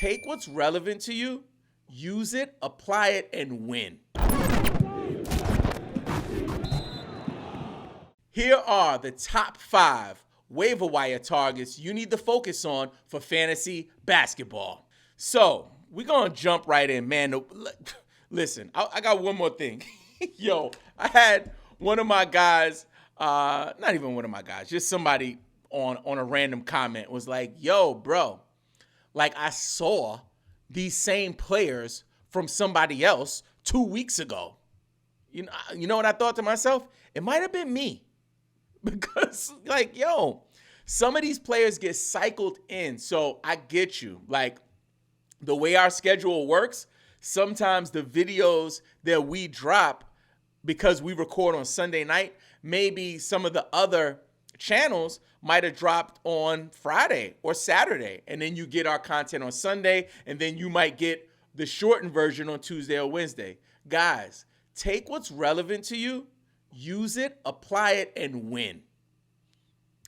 take what's relevant to you, use it, apply it, and win. Here are the top 5 waiver wire targets you need to focus on for fantasy basketball. So we're going to jump right in, man. Listen, I got one more thing. Yo, I had one of my guys, not even one of my guys, just somebody on a random comment was like, yo, bro, like I saw these same players from somebody else 2 weeks ago. You know what I thought to myself? It might have been me. Because, like, yo, some of these players get cycled in. So I get you. Like, the way our schedule works, sometimes the videos that we drop, because we record on Sunday night, maybe some of the other channels might have dropped on Friday or Saturday. And then you get our content on Sunday, and then you might get the shortened version on Tuesday or Wednesday. Guys, take what's relevant to you, use it, apply it, and win.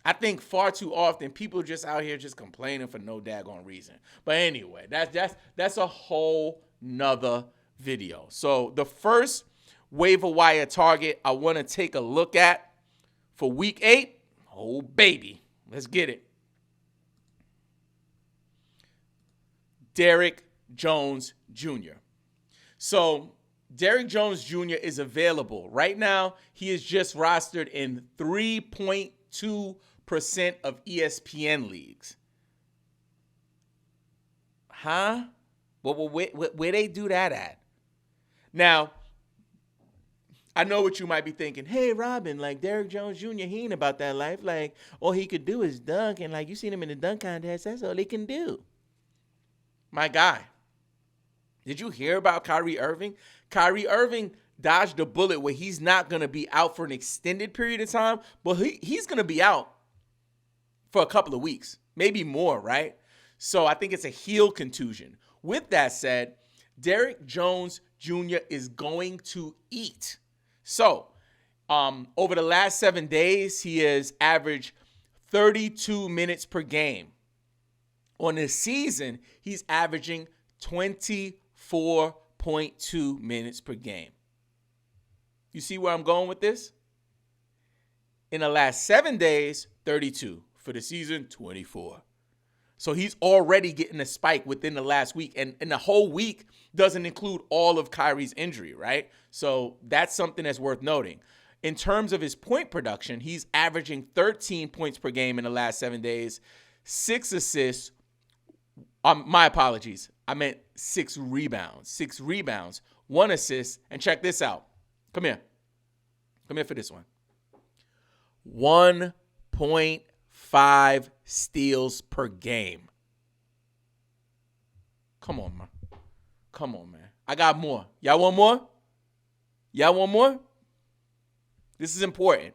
I think far too often people just out here just complaining for no daggone reason. But anyway, that's a whole nother video. So the first waiver wire target I want to take a look at for week 8, oh baby, let's get it. Derrick Jones Jr. So Derrick Jones Jr. is available. Right now, he is just rostered in 3.2% of ESPN leagues. Huh? Well, where they do that at? Now, I know what you might be thinking. Hey, Robin, like Derrick Jones Jr., he ain't about that life. Like, all he could do is dunk, and like you seen him in the dunk contest, that's all he can do. My guy. Did you hear about Kyrie Irving? Kyrie Irving dodged a bullet where he's not going to be out for an extended period of time, but he's going to be out for a couple of weeks, maybe more, right? So I think it's a heel contusion. With that said, Derrick Jones Jr. is going to eat. So over the last 7 days, he has averaged 32 minutes per game. On the season, he's averaging 24.2 minutes per game. You see where I'm going with this? In the last 7 days, 32. For the season, 24. So he's already getting a spike within the last week. And the whole week doesn't include all of Kyrie's injury, right? So that's something that's worth noting. In terms of his point production, he's averaging 13 points per game in the last 7 days, 6 assists. My apologies. I meant 6 rebounds. 6 rebounds, 1 assist. And check this out. Come here. Come here for this one. 1.5 steals per game. Come on, man. Come on, man. I got more. Y'all want more? Y'all want more? This is important.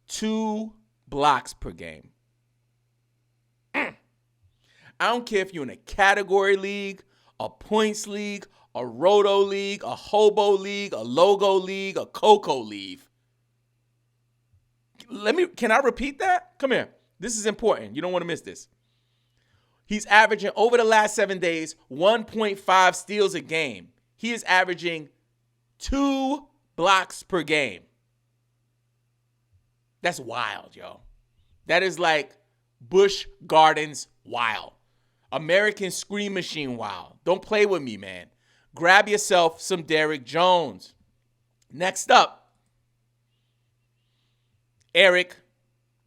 2 blocks per game. I don't care if you're in a category league, a points league, a roto league, a hobo league, a logo league, a coco league. Can I repeat that? Come here. This is important. You don't want to miss this. He's averaging, over the last 7 days, 1.5 steals a game. He is averaging 2 blocks per game. That's wild, yo. That is like Busch Gardens wild. American Scream Machine wild. Don't play with me, man. Grab yourself some Derrick Jones. Next up, Eric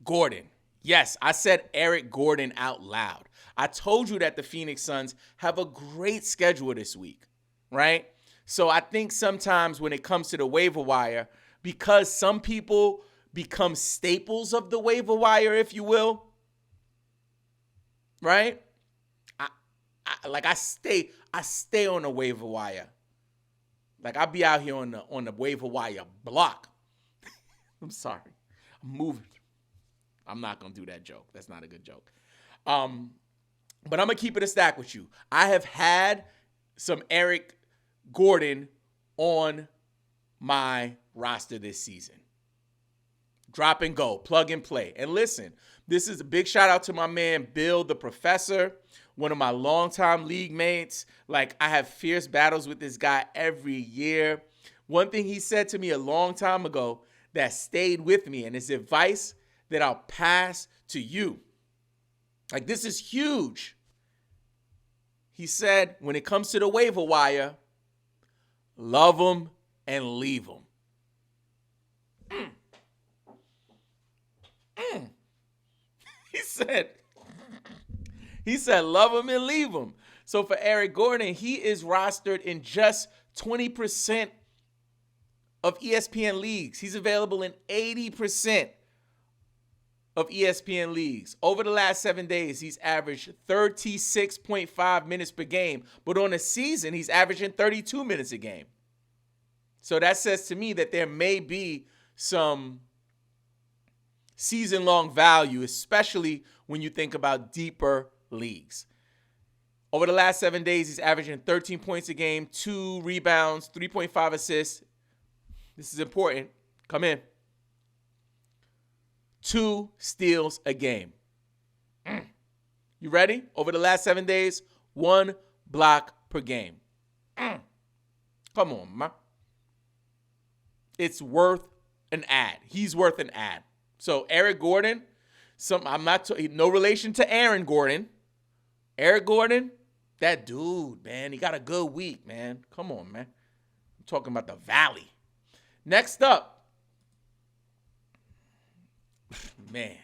Gordon. Yes, I said Eric Gordon out loud. I told you that the Phoenix Suns have a great schedule this week, right? So I think sometimes when it comes to the waiver wire, because some people become staples of the waiver wire, if you will, right? I stay on the waiver wire. Like I be out here on the waiver wire block. I'm sorry. I'm moving. I'm not going to do that joke. That's not a good joke. But I'm going to keep it a stack with you. I have had some Eric Gordon on my roster this season. Drop and go, plug and play. And listen, This is a big shout out to my man, Bill the Professor, one of my longtime league mates. Like, I have fierce battles with this guy every year. One thing he said to me a long time ago that stayed with me, and it's advice that I'll pass to you. Like, this is huge. He said, when it comes to the waiver wire, love them and leave them. He said, love him and leave him. So for Eric Gordon, he is rostered in just 20% of ESPN leagues. He's available in 80% of ESPN leagues. Over the last 7 days, he's averaged 36.5 minutes per game. But on a season, he's averaging 32 minutes a game. So that says to me that there may be some season-long value, especially when you think about deeper leagues. Over the last 7 days, he's averaging 13 points a game, 2 rebounds, 3.5 assists. This is important. Come in. 2 steals a game. You ready? Over the last 7 days, 1 block per game. Come on, man. It's worth an ad. He's worth an ad. So Eric Gordon, no relation to Aaron Gordon. Eric Gordon, that dude, man, he got a good week, man. Come on, man. I'm talking about the Valley. Next up, man,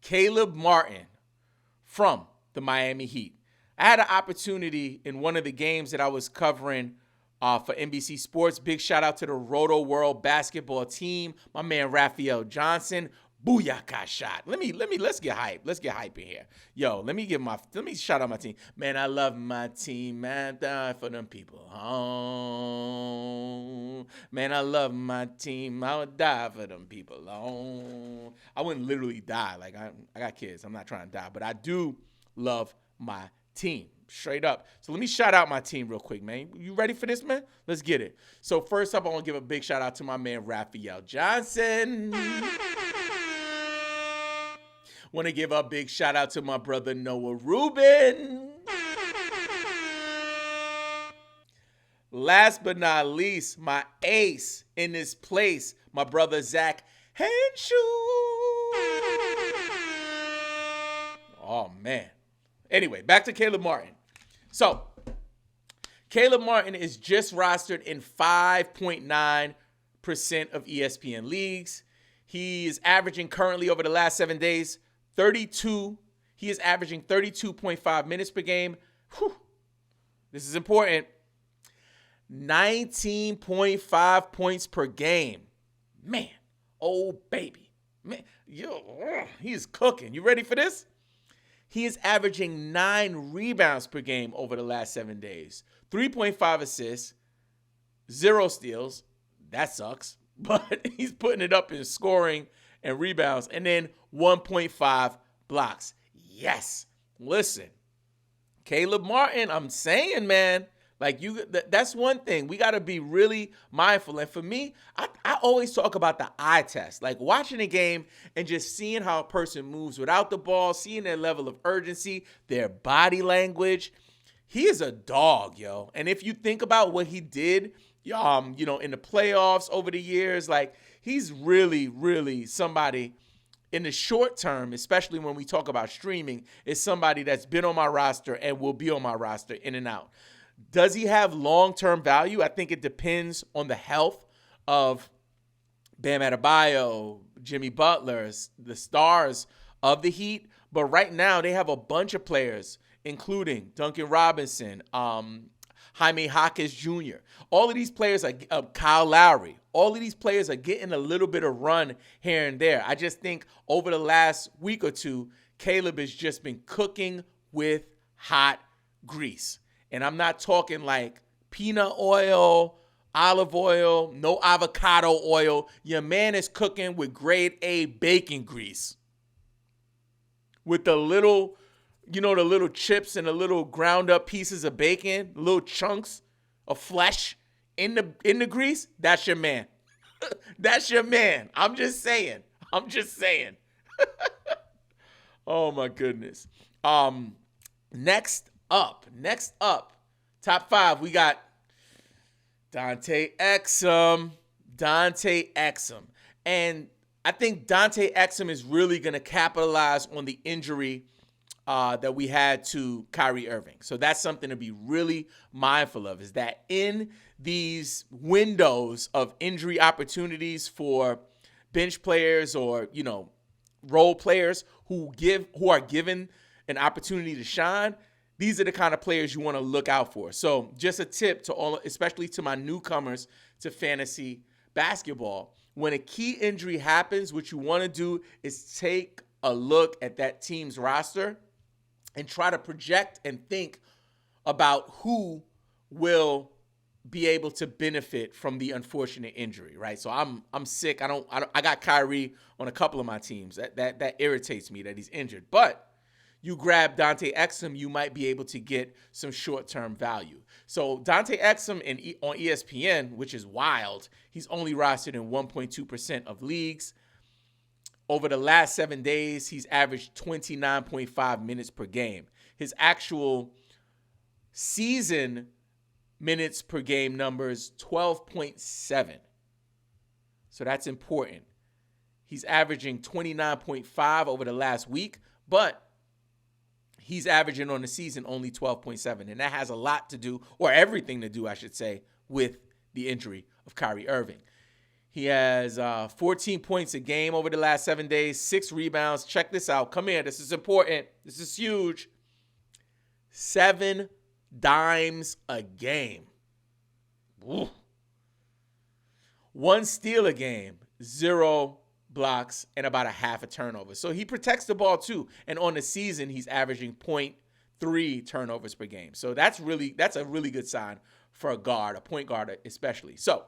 Caleb Martin from the Miami Heat. I had an opportunity in one of the games that I was covering for NBC Sports. Big shout out to the Roto World basketball team. My man Raphael Johnson. Booyaka shot. Let's get hype. Let's get hype in here. Yo, let me shout out my team. Man, I love my team. Man, die for them people. Oh, man, I love my team. I would die for them people. Oh, I wouldn't literally die. Like, I got kids. I'm not trying to die, but I do love my team. Straight up. So let me shout out my team real quick, man. You ready for this, man? Let's get it. So first up, I want to give a big shout out to my man Raphael Johnson. Want to give a big shout out to my brother Noah Rubin. Last but not least, my ace in this place, my brother Zach Henshaw. Oh, man. Anyway, back to Caleb Martin. So, Caleb Martin is just rostered in 5.9% of ESPN leagues. He is averaging currently over the last 7 days, 32. He is averaging 32.5 minutes per game. Whew. This is important. 19.5 points per game. Man, oh baby. Man, he's cooking. You ready for this? He is averaging 9 rebounds per game over the last 7 days. 3.5 assists, 0 steals. That sucks. But he's putting it up in scoring and rebounds. And then 1.5 blocks. Yes. Listen, Caleb Martin, I'm saying, man, like that's one thing. We got to be really mindful. And for me, I always talk about the eye test. Like watching a game and just seeing how a person moves without the ball, seeing their level of urgency, their body language. He is a dog, yo. And if you think about what he did, in the playoffs over the years, like he's really, really somebody in the short term, especially when we talk about streaming, is somebody that's been on my roster and will be on my roster in and out. Does he have long-term value? I think it depends on the health of Bam Adebayo, Jimmy Butler, the stars of the Heat. But right now they have a bunch of players, including Duncan Robinson, Jaime Jaquez Jr. All of these players are Kyle Lowry. All of these players are getting a little bit of run here and there. I just think over the last week or two, Caleb has just been cooking with hot grease. And I'm not talking like peanut oil, olive oil, no avocado oil. Your man is cooking with grade A bacon grease. With the little, the little chips and the little ground up pieces of bacon, little chunks of flesh in the grease. That's your man. That's your man. I'm just saying. Oh my goodness. Next up, top 5, we got Dante Exum. Dante Exum. And I think Dante Exum is really going to capitalize on the injury that we had to Kyrie Irving. So that's something to be really mindful of, is that in these windows of injury opportunities for bench players or, role players who are given an opportunity to shine, these are the kind of players you want to look out for. So just a tip to all, especially to my newcomers to fantasy basketball. When a key injury happens, what you want to do is take a look at that team's roster and try to project and think about who will be able to benefit from the unfortunate injury, right? So I'm sick. I got Kyrie on a couple of my teams. That irritates me that he's injured. But you grab Dante Exum, you might be able to get some short-term value. So Dante Exum on ESPN, which is wild, he's only rostered in 1.2% of leagues. Over the last 7 days, he's averaged 29.5 minutes per game. His actual season minutes per game numbers, 12.7. So that's important. He's averaging 29.5 over the last week, but he's averaging on the season only 12.7. And that has a lot to do, or everything to do, I should say, with the injury of Kyrie Irving. He has 14 points a game over the last 7 days, 6 rebounds. Check this out. Come here. This is important. This is huge. 7 dimes a game. Ooh. 1 steal a game, 0 blocks, and about a half a turnover. So he protects the ball too. And on the season, he's averaging 0.3 turnovers per game. So that's a really good sign for a point guard especially. So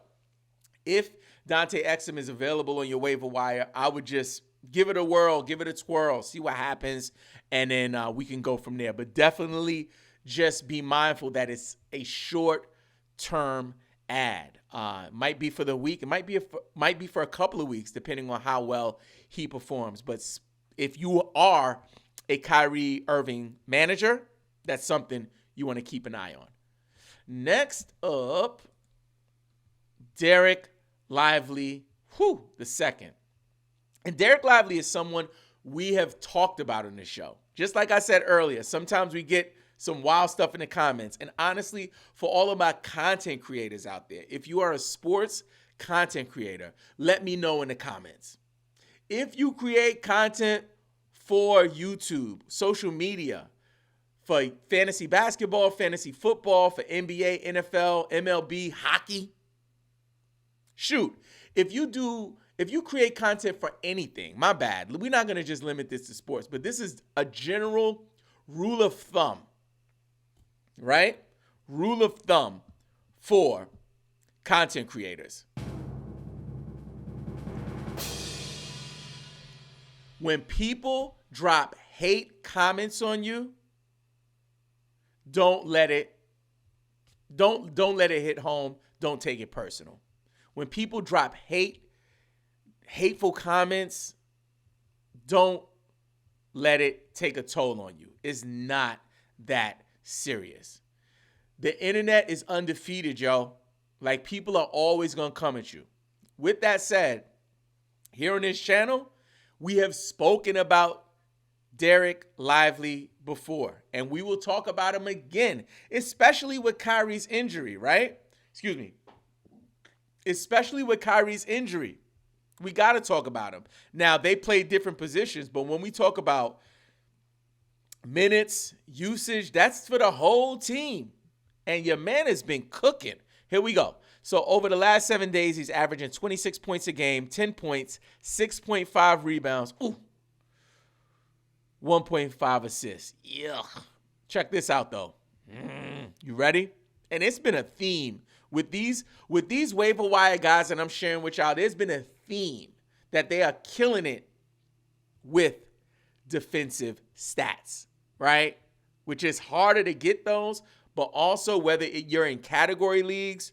if Dante Exum is available on your waiver wire, I would just give it a whirl, give it a twirl, see what happens, and then we can go from there. But definitely just be mindful that it's a short-term ad. Might be for the week. It might be for a couple of weeks, depending on how well he performs. But if you are a Kyrie Irving manager, that's something you want to keep an eye on. Next up, Derek Lively, the second. And Derek Lively is someone we have talked about on this show. Just like I said earlier, sometimes we get some wild stuff in the comments. And honestly, for all of my content creators out there, if you are a sports content creator, let me know in the comments. If you create content for YouTube, social media, for fantasy basketball, fantasy football, for NBA, NFL, MLB, hockey, shoot, if you create content for anything, my bad, we're not going to just limit this to sports, but this is a general rule of thumb, right? Rule of thumb for content creators. When people drop hate comments on you, don't let it hit home. Don't take it personal. When people drop hateful comments, don't let it take a toll on you. It's not that serious. The internet is undefeated, yo. Like, people are always going to come at you. With that said, here on this channel, we have spoken about Derek Lively before, and we will talk about him again, especially with Kyrie's injury, right? Excuse me. Especially with Kyrie's injury. We got to talk about him. Now, they play different positions, but when we talk about minutes, usage, that's for the whole team. And your man has been cooking. Here we go. So over the last 7 days, he's averaging 26 points a game, 10 points, 6.5 rebounds, 1.5 assists. Yuck. Check this out, though. You ready? And it's been a theme. With these waiver wire guys that I'm sharing with y'all, there's been a theme that they are killing it with defensive stats, right? Which is harder to get those, but also whether you're in category leagues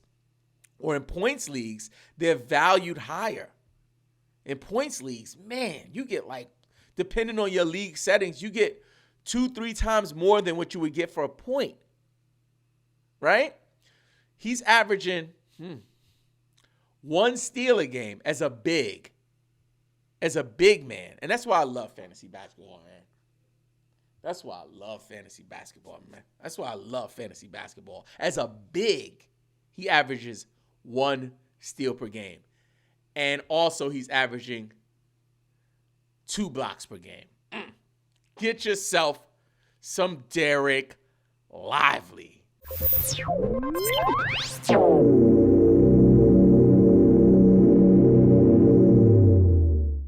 or in points leagues, they're valued higher. In points leagues, man, you get like depending on your league settings, you get 2-3 times more than what you would get for a point, right? He's averaging 1 steal a game as a big man. And that's why I love fantasy basketball, man. That's why I love fantasy basketball, man. That's why I love fantasy basketball. As a big, he averages 1 steal per game. And also he's averaging 2 blocks per game. Get yourself some Derek Lively.